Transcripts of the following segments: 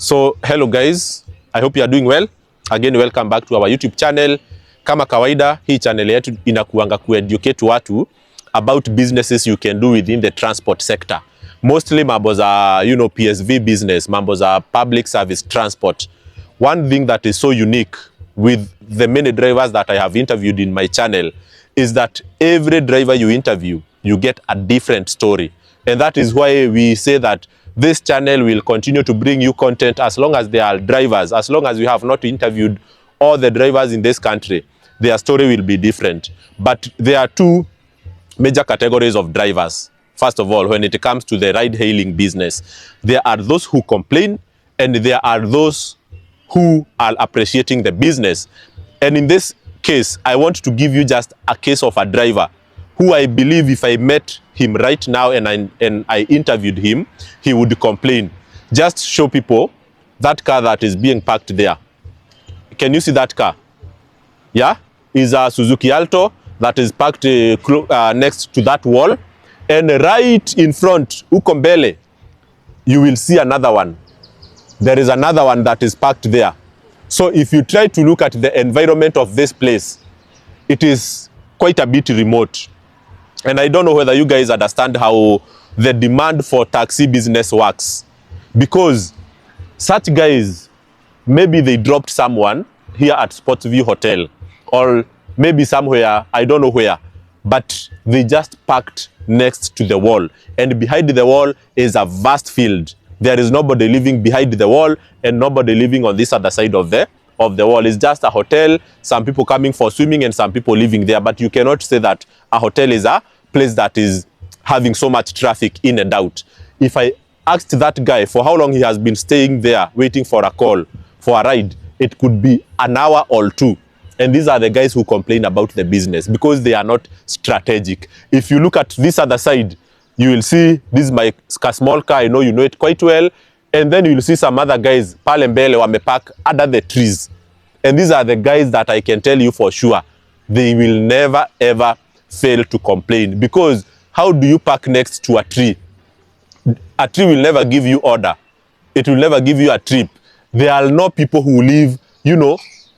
So hello guys, I hope you are doing well. Again, welcome back to our YouTube channel. Kama kawaida, hii channel yetu inakuanga kueducate watu about businesses you can do within the transport sector. Mostly mambo za, PSV business, mambo za public service transport. One thing that is so unique with the many drivers that I have interviewed in my channel is that every driver you interview, you get a different story. And that is why we say that this channel will continue to bring you content as long as they are drivers, as long as we have not interviewed all the drivers in this country, their story will be different. But there are two major categories of drivers. First of all, when it comes to the ride-hailing business, there are those who complain and there are those who are appreciating the business. And in this case, I want to give you just a case of a driver who I believe if I met him right now and I interviewed him, he would complain. Just show people that car that is being parked there. Can you see that car? Yeah, is a Suzuki Alto that is parked next to that wall. And right in front, uko mbele, you will see another one. There is another one that is parked there. So if you try to look at the environment of this place, it is quite a bit remote. And I don't know whether you guys understand how the demand for taxi business works. Because such guys, maybe they dropped someone here at Sportsview Hotel or maybe somewhere, I don't know where, but they just parked next to the wall. And behind the wall is a vast field. There is nobody living behind the wall and nobody living on this other side of the wall. It's just a hotel, some people coming for swimming and some people living there. But you cannot say that a hotel is a place that is having so much traffic in and out. If I asked that guy for how long he has been staying there waiting for a call, for a ride, it could be an hour or two. And these are the guys who complain about the business because they are not strategic. If you look at this other side, you will see this is my small car. I know you know it quite well. And then you will see some other guys, pale mbele wamepark under the trees. And these are the guys that I can tell you for sure, they will never ever fail to complain. Because how do you park next to a tree? A tree will never give you order. It will never give you a trip. There are no people who live,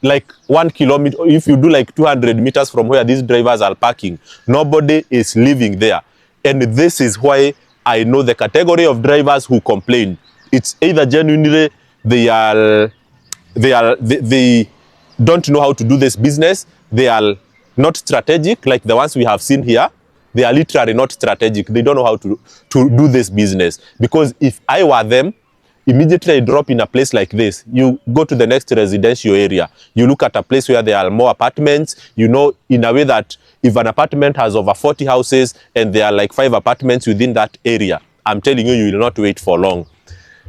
like 1 kilometer. If you do like 200 meters from where these drivers are parking, nobody is living there. And this is why I know the category of drivers who complain. It's either genuinely they don't know how to do this business. They are not strategic like the ones we have seen here. They are literally not strategic. They don't know how to do this business. Because if I were them, immediately I drop in a place like this. You go to the next residential area. You look at a place where there are more apartments. In a way that if an apartment has over 40 houses and there are like 5 apartments within that area, I'm telling you, you will not wait for long.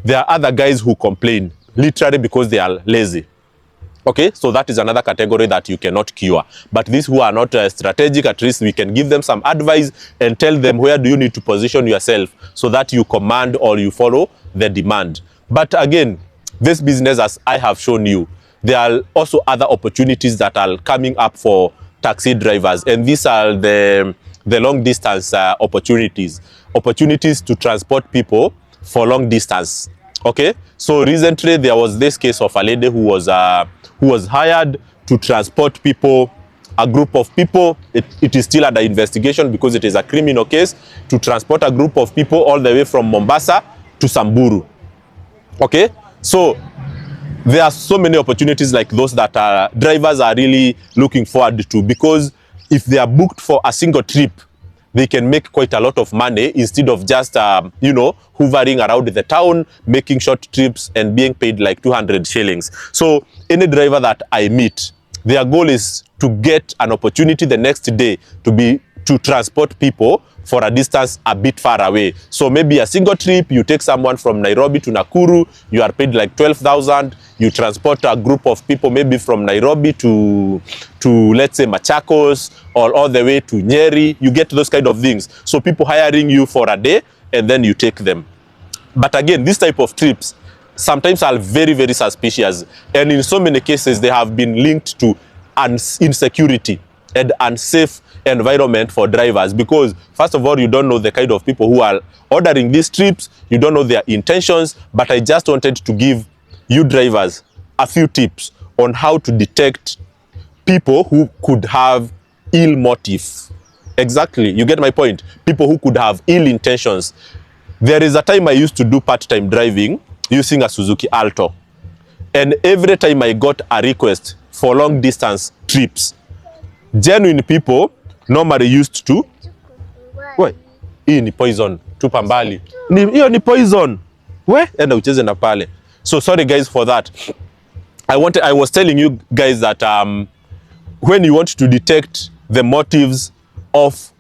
There are other guys who complain literally because they are lazy. Okay, so that is another category that you cannot cure. But these who are not strategic, at least we can give them some advice and tell them where do you need to position yourself so that you command or you follow the demand. But again, this business, as I have shown you, there are also other opportunities that are coming up for taxi drivers. And these are the long distance opportunities to transport people for long distance. Okay, so recently there was this case of a lady who was hired to transport people, a group of people. It is still under investigation because it is a criminal case, to transport a group of people all the way from Mombasa to Samburu. Okay, so there are so many opportunities like those that drivers are really looking forward to, because if they are booked for a single trip, they can make quite a lot of money instead of just, hovering around the town, making short trips and being paid like 200 shillings. So any driver that I meet, their goal is to get an opportunity the next day to transport people for a distance a bit far away. So maybe a single trip, you take someone from Nairobi to Nakuru, you are paid like 12,000. You transport a group of people maybe from Nairobi to let's say Machakos, or all the way to Nyeri. You get those kind of things. So people hiring you for a day and then you take them. But again, this type of trips sometimes are very, very suspicious. And in so many cases, they have been linked to insecurity and unsafe environment for drivers, because first of all, you don't know the kind of people who are ordering these trips, you don't know their intentions. But I just wanted to give you drivers a few tips on how to detect people who could have ill motive. Exactly, you get my point. People who could have ill intentions. There is a time I used to do part-time driving using a Suzuki Alto. And every time I got a request for long distance trips, genuine people normally used to, we, hii ni poison, tupa mbali. Hiyo ni poison. We, enda ucheze na pale. So sorry guys for that. I was telling you guys that when you want to detect the motives of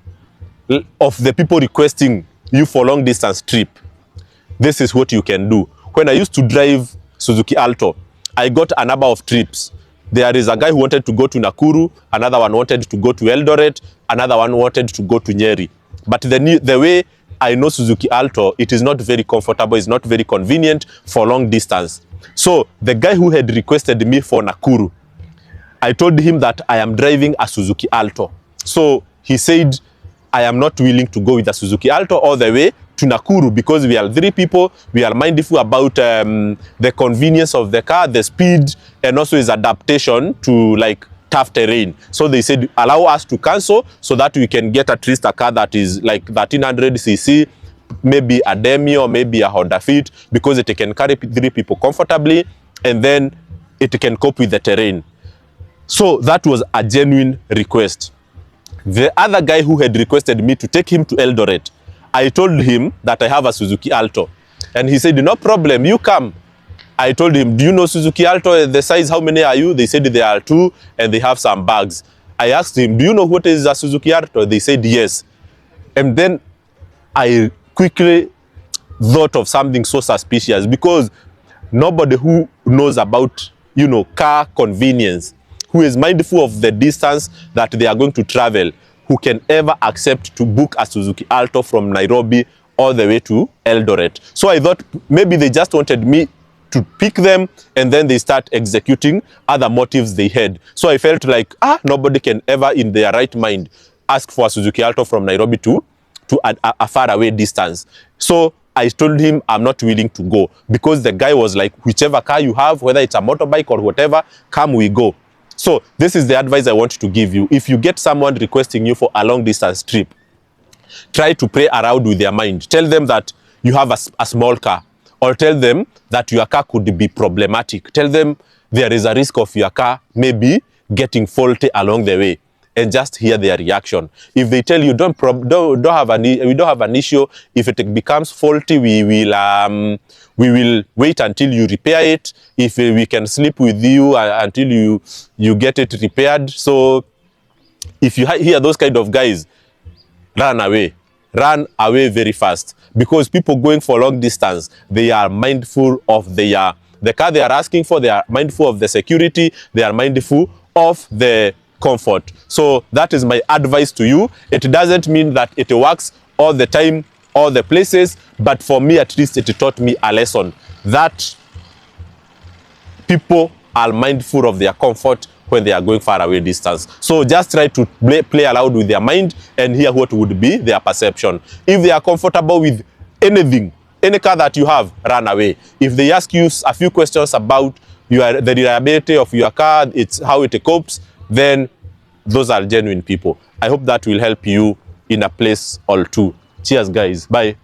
the people requesting you for long distance trip, this is what you can do. When I used to drive Suzuki Alto, I got a number of trips. There is a guy who wanted to go to Nakuru, another one wanted to go to Eldoret, another one wanted to go to Nyeri. But the way I know Suzuki Alto, it is not very comfortable, it's not very convenient for long distance. So the guy who had requested me for Nakuru, I told him that I am driving a Suzuki Alto. So he said, I am not willing to go with a Suzuki Alto all the way to Nakuru because we are 3 people. We are mindful about the convenience of the car, the speed, and also its adaptation to like tough terrain. So they said, allow us to cancel so that we can get at least a car that is like 1300cc, maybe a Demi or maybe a Honda Fit, because it can carry 3 people comfortably and then it can cope with the terrain. So that was a genuine request. The other guy who had requested me to take him to Eldoret, I told him that I have a Suzuki Alto. And he said, no problem, you come. I told him, do you know Suzuki Alto, the size, how many are you? They said there are 2 and they have some bags. I asked him, do you know what is a Suzuki Alto? They said yes. And then I quickly thought of something so suspicious because nobody who knows about, you know, car convenience, who is mindful of the distance that they are going to travel, who can ever accept to book a Suzuki Alto from Nairobi all the way to Eldoret. So I thought maybe they just wanted me to pick them and then they start executing other motives they had. So I felt like, nobody can ever in their right mind ask for a Suzuki Alto from Nairobi to a far away distance. So I told him I'm not willing to go because the guy was like, whichever car you have, whether it's a motorbike or whatever, come we go. So this is the advice I want to give you. If you get someone requesting you for a long distance trip, try to play around with their mind. Tell them that you have a small car, or tell them that your car could be problematic. Tell them there is a risk of your car maybe getting faulty along the way, and just hear their reaction. If they tell you we don't have an issue, if it becomes faulty, we will wait until you repair it. If we can sleep with you until you get it repaired. So if you hear those kind of guys, run away very fast, because people going for long distance, they are mindful of the car they are asking for, they are mindful of the security, they are mindful of the comfort. So that is my advice to you. It doesn't mean that it works all the time, all the places, but for me at least it taught me a lesson that people are mindful of their comfort when they are going far away distance. So just try to play aloud with their mind and hear what would be their perception. If they are comfortable with anything, any car that you have, run away. If they ask you a few questions about the reliability of your car, it's how it copes, then those are genuine people. I hope that will help you in a place or two. Cheers guys, bye.